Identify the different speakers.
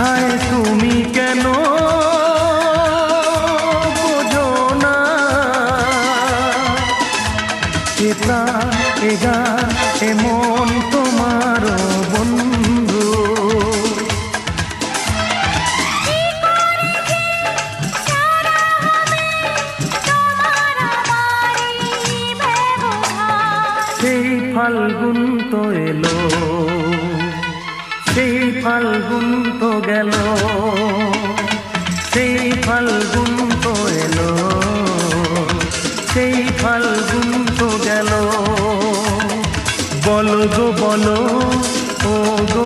Speaker 1: হায় তুমি কেন বোঝো না, এ প্রাণ এ গান এ মন তোমার বন্ধু। সেই ফাল্গুন তো এলো, সেই ফাল্গুন তো গেল, সেই ফাল্গুন তো এলো, সেই ফাল্গুন তো গেল। বলো গো বলো